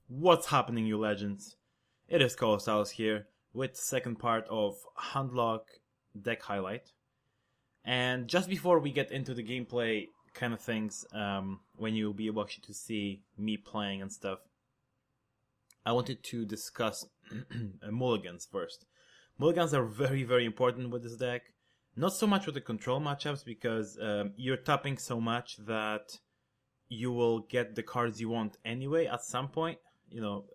What's happening, you legends? It is Kolosalus here with the second part of Handlock deck highlight. And just before we get into the gameplay kind of things, when you'll be able actually to see me playing and stuff, I wanted to discuss Mulligans first. Mulligans are very, very important with this deck. Not so much with the control matchups because you're tapping so much that you will get the cards you want anyway at some point. You know,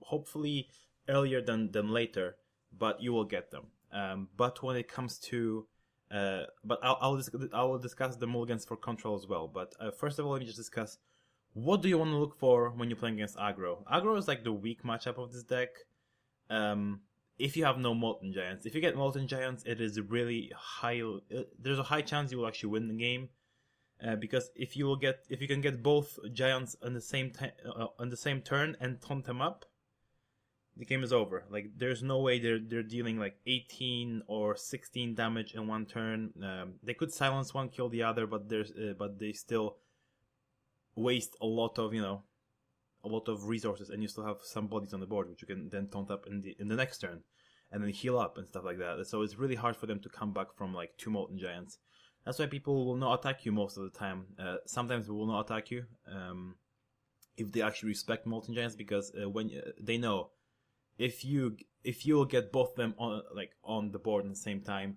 hopefully earlier than later, but you will get them. But when it comes to but I will discuss the mulligans for control as well. But first of all, let me just discuss what do you want to look for when you're playing against aggro. Aggro is like the weak matchup of this deck. If you have no Molten Giants, if you get Molten Giants, it is really high. There's a high chance you will actually win the game. Because if you can get both giants on the same turn and taunt them up, the game is over. Like there's no way they're dealing like 18 or 16 damage in one turn. They could silence one, kill the other, but they still waste a lot of resources, and you still have some bodies on the board which you can then taunt up in the next turn, and then heal up and stuff like that. So it's really hard for them to come back from like 2 Molten Giants. That's why people will not attack you most of the time. Sometimes they will not attack you if they actually respect Molten Giants, because when they know if you will get both of them on the board at the same time,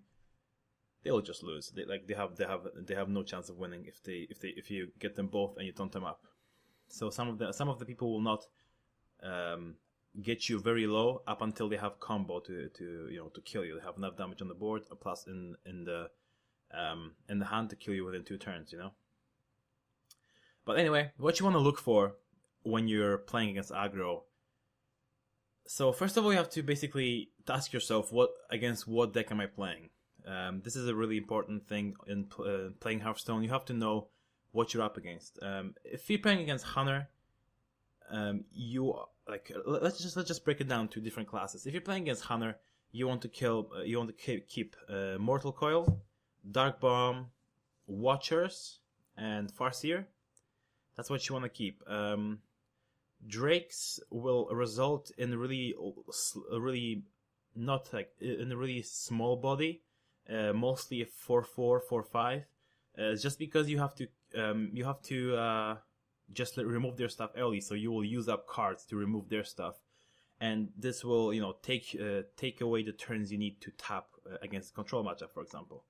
they will just lose. They have no chance of winning if you get them both and you taunt them up. So some of the people will not get you very low up until they have combo to kill you. They have enough damage on the board, plus in the hand to kill you within 2 turns, But anyway, what you want to look for when you're playing against aggro. So first of all, you have to basically ask yourself, against what deck am I playing? This is a really important thing in playing Hearthstone. You have to know what you're up against. If you're playing against Hunter, let's just break it down to different classes. If you're playing against Hunter, you want to keep Mortal Coil, Dark Bomb, Watchers, and Farseer. That's what you want to keep. Drakes will result in a really small body, mostly a 4/4, 4/5. Just because you have to just remove their stuff early, so you will use up cards to remove their stuff, and this will take away the turns you need to tap against control matchup, for example.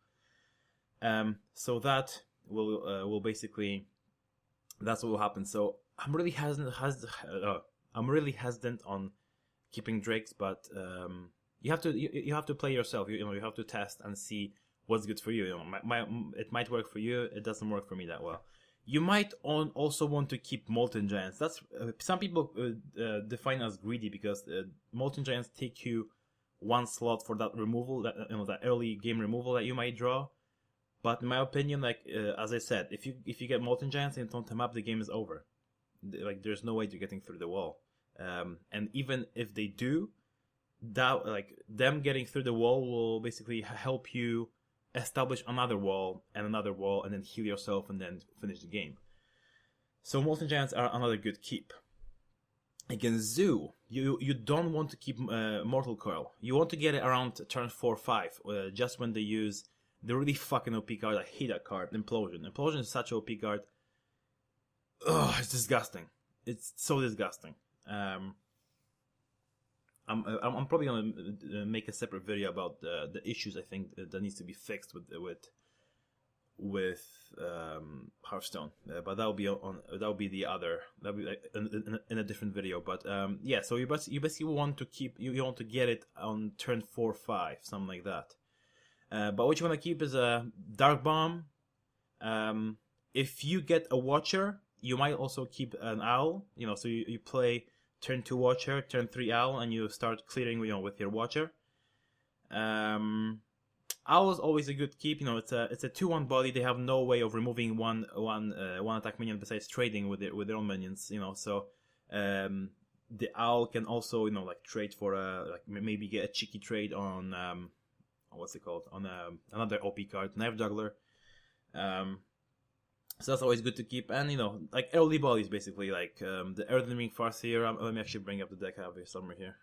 So that will basically, that's what will happen. So I'm really hesitant on keeping Drakes, but you have to play yourself. You have to test and see what's good for you. It might work for you. It doesn't work for me that well. You might also want to keep Molten Giants. That's some people define as greedy, because Molten Giants take you 1 slot for that removal, that early game removal that you might draw. But in my opinion, as I said, if you get Molten Giants and taunt them up, the game is over. Like there's no way you're getting through the wall. And even if they do, them getting through the wall will basically help you establish another wall, and then heal yourself, and then finish the game. So Molten Giants are another good keep. Against Zoo, you don't want to keep Mortal Coil. You want to get it around turn 4/5, just when they use the really fucking OP card. I hate that card, Implosion. Implosion is such an OP card. Ugh, it's disgusting. It's so disgusting. I'm probably gonna make a separate video about the issues I think that needs to be fixed with Hearthstone, but that'll be in a different video. But yeah, so you basically want to keep you want to get it on turn 4/5, something like that. But what you want to keep is a Dark Bomb. If you get a Watcher, you might also keep an Owl. So you play turn 2 Watcher, turn 3 Owl, and you start clearing with your Watcher. Owl is always a good keep. It's a 2/1 body. They have no way of removing one attack minion besides trading with their own minions. So the Owl can also trade for maybe get a cheeky trade on what's it called, on another OP card, Knife Juggler. So that's always good to keep. And, you know, like early bodies, basically, like the Elden Ring Farseer. Let me actually bring up the deck I have here somewhere here.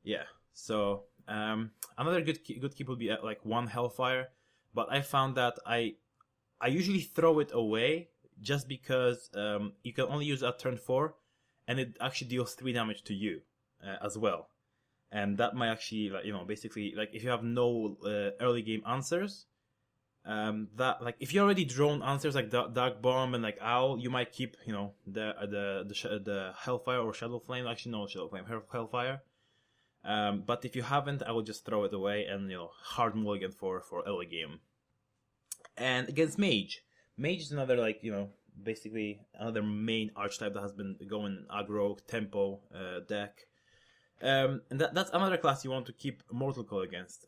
Yeah, so another good keep would be like 1 Hellfire. But I found that I usually throw it away just because you can only use it at turn 4, and it actually deals 3 damage to you as well. And that might actually, like, you know, basically, like, if you have no early game answers, that, like, if you already drawn answers like Dark Bomb and like Owl, you might keep, you know, the Hellfire or Shadow Flame. Actually, no, Shadow Flame, Hellfire. But if you haven't, I would just throw it away and, you know, hard mulligan for early game. And against Mage is another, like, you know, basically another main archetype that has been going aggro tempo deck. And that's another class you want to keep Mortal Coil against,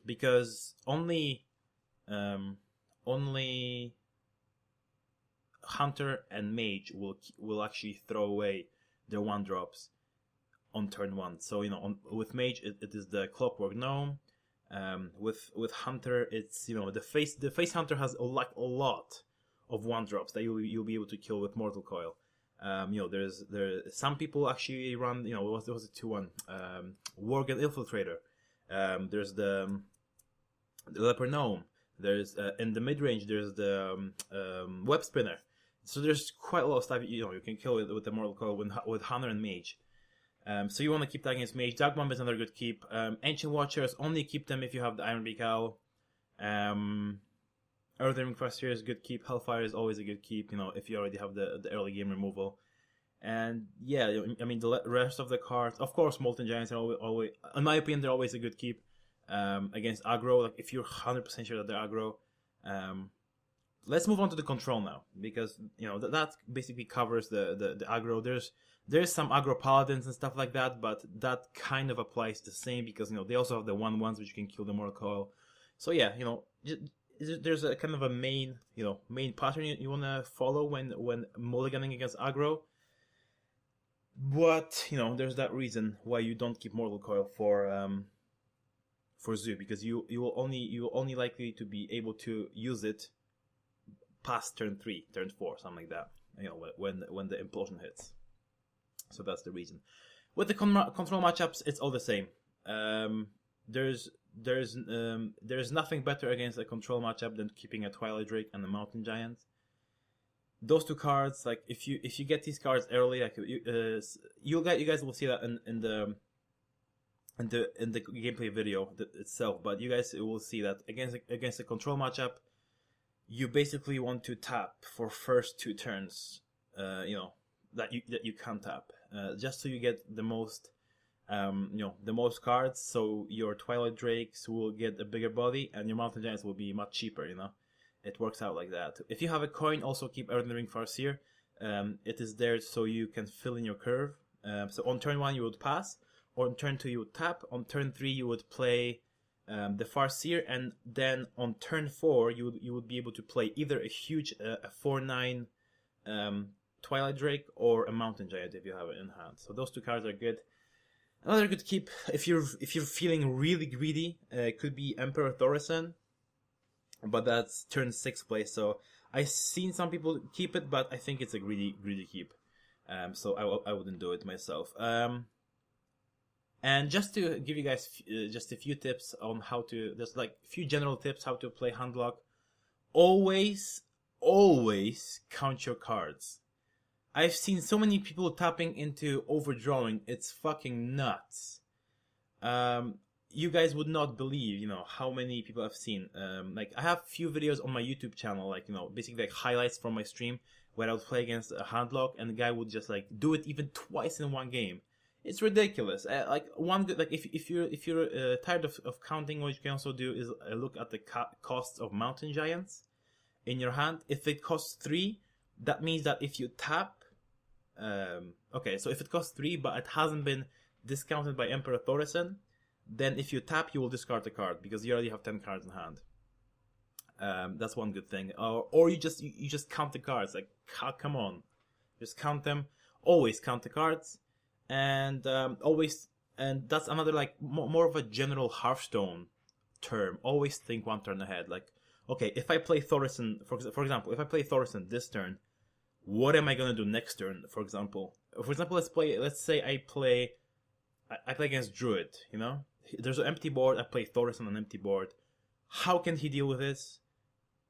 because only Hunter and Mage will actually throw away their 1-drops on turn 1. So, you know, with Mage it is the Clockwork Gnome. With Hunter, it's, you know, the face Hunter has a lot of 1-drops that you'll be able to kill with Mortal Coil. You know, there's some people actually run, you know, what was it 2-1? Worgen Infiltrator. There's the Leper Gnome. There's in the mid range there's the Web Spinner. So there's quite a lot of stuff, you know, you can kill with the Mortal Coil with Hunter and Mage. So you want to keep that against Mage. Dark Bomb is another good keep. Ancient Watchers, only keep them if you have the Iron Beak Owl. Elden Ring Farseer is a good keep. Hellfire is always a good keep, you know, if you already have the early game removal. And yeah, I mean, the rest of the cards, of course, Molten Giants are always, in my opinion, they're always a good keep against aggro. Like, if you're 100% sure that they're aggro. Let's move on to the control now, because, you know, that basically covers the aggro. There's some aggro paladins and stuff like that, but that kind of applies the same, because, you know, they also have the 1/1s which you can kill the Mortal Coil. So yeah, you know, there's a kind of a main pattern you want to follow when mulliganing against aggro. But, you know, there's that reason why you don't keep Mortal Coil for Zoo, because you will only likely to be able to use it past turn 3, turn 4, something like that, you know, when the implosion hits. So that's the reason. With the control matchups, it's all the same. There's nothing better against a control matchup than keeping a Twilight Drake and a Mountain Giant. Those 2 cards, like, if you get these cards early, like, you guys will see that in the gameplay video itself. But you guys will see that against a control matchup, you basically want to tap for first 2 turns, you know, that you can't tap, just so you get the most, you know, the most cards. So your Twilight Drakes will get a bigger body, and your Mountain Giants will be much cheaper. You know, it works out like that. If you have a coin, also keep Elden Ring Farseer. It is there so you can fill in your curve. So on turn 1 you would pass, on turn 2 you would tap, on turn 3 you would play the Farseer, and then on turn 4 you would be able to play either a huge a 4/9 Twilight Drake or a Mountain Giant if you have it in hand. So those 2 cards are good. Another good keep, if you're feeling really greedy, could be Emperor Thaurissan, but that's turn 6 play. So I've seen some people keep it, but I think it's a greedy keep. So I wouldn't do it myself. And just to give you guys just a few tips on how to, there's like a few general tips how to play Handlock. Always count your cards. I've seen so many people tapping into overdrawing. It's fucking nuts. You guys would not believe, you know, how many people I've seen. Like, I have few videos on my YouTube channel, like, you know, basically like highlights from my stream where I would play against a Handlock, and the guy would just like do it even twice in one game. It's ridiculous. Like, one good, like, if you're tired of counting, what you can also do is look at the costs of Mountain Giants in your hand. If it costs 3, that means that if you tap, okay, so if it costs 3 but it hasn't been discounted by Emperor Thaurissan, then if you tap, you will discard the card because you already have 10 cards in hand. That's one good thing. Or you just count the cards. Like, come on, just count them. Always count the cards. And and that's another, like, more of a general Hearthstone term. Always think 1 turn ahead. Like, okay, if I play Thorison, for example, if I play Thorison this turn, what am I gonna do next turn? For example, let's say I play against Druid. You know, there's an empty board. I play Thorison on an empty board. How can he deal with this?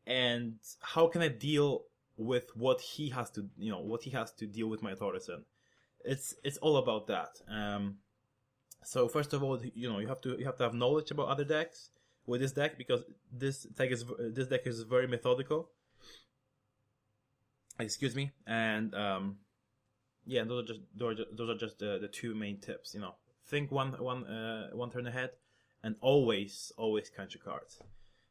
And how can I deal with what he has to, deal with my Thorison? It's all about that. So first of all, you have to have knowledge about other decks with this deck, because this deck is very methodical. Excuse me, and yeah, those are just the two main tips. Think one turn ahead, and always count your cards.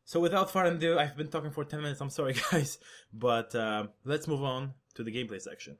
So without further ado, I've been talking for 10 minutes. I'm sorry, guys, but let's move on to the gameplay section.